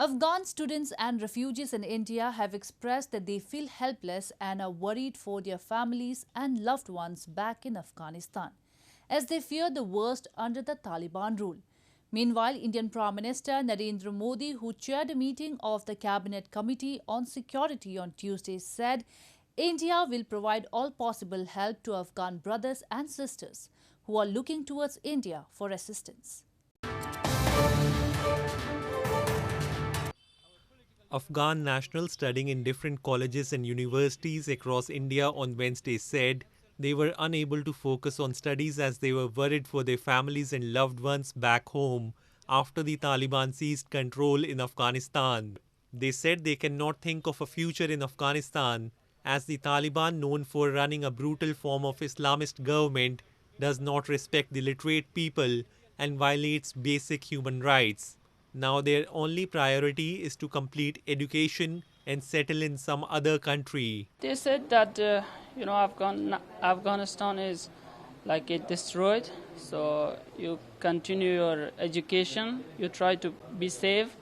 Afghan students and refugees in India have expressed that they feel helpless and are worried for their families and loved ones back in Afghanistan, as they fear the worst under the Taliban rule. Meanwhile, Indian Prime Minister Narendra Modi, who chaired a meeting of the Cabinet Committee on Security on Tuesday, said India will provide all possible help to Afghan brothers and sisters who are looking towards India for assistance. Afghan nationals studying in different colleges and universities across India on Wednesday said they were unable to focus on studies as they were worried for their families and loved ones back home after the Taliban seized control in Afghanistan. They said they cannot think of a future in Afghanistan as the Taliban, known for running a brutal form of Islamist government, does not respect the literate people and violates basic human rights. Now their only priority is to complete education and settle in some other country. They said that Afghanistan is like it destroyed. So you continue your education. You try to be safe.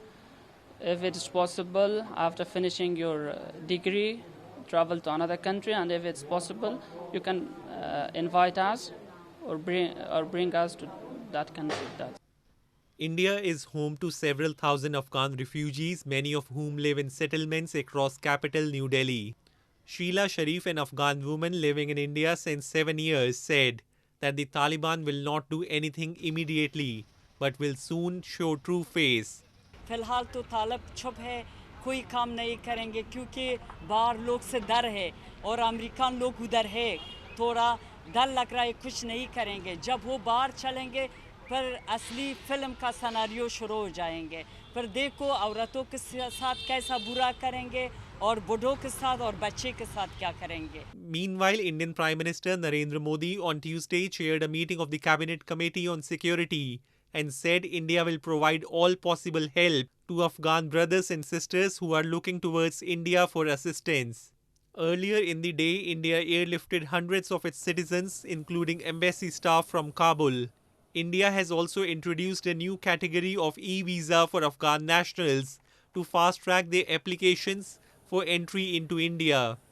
If it is possible, after finishing your degree, travel to another country. And if it's possible, you can invite us or bring us to that country. India is home to several thousand Afghan refugees, many of whom live in settlements across capital New Delhi. Sheila Sharif, an Afghan woman living in India since 7 years, said that the Taliban will not do anything immediately, but will soon show true face. फिलहाल तो तालिब चुप है, कोई काम नहीं करेंगे क्योंकि बाहर लोग से डर है और अमेरिकन लोग उधर है, थोड़ा डर लग रहा है, कुछ नहीं करेंगे. जब वो बाहर चलेंगे फिर असली फिल्म का सिनेरियो शुरू हो जाएंगे. फिर देखो औरतों के साथ कैसा बुरा करेंगे और बूढ़ों के साथ और बच्चे के साथ क्या करेंगे. Meanwhile, Indian Prime Minister Narendra Modi on Tuesday chaired a meeting of the Cabinet Committee on Security and said India will provide all possible help to Afghan brothers and sisters who are looking towards India for assistance. Earlier in the day, India airlifted hundreds of its citizens, including embassy staff from Kabul. India has also introduced a new category of e-visa for Afghan nationals to fast-track their applications for entry into India.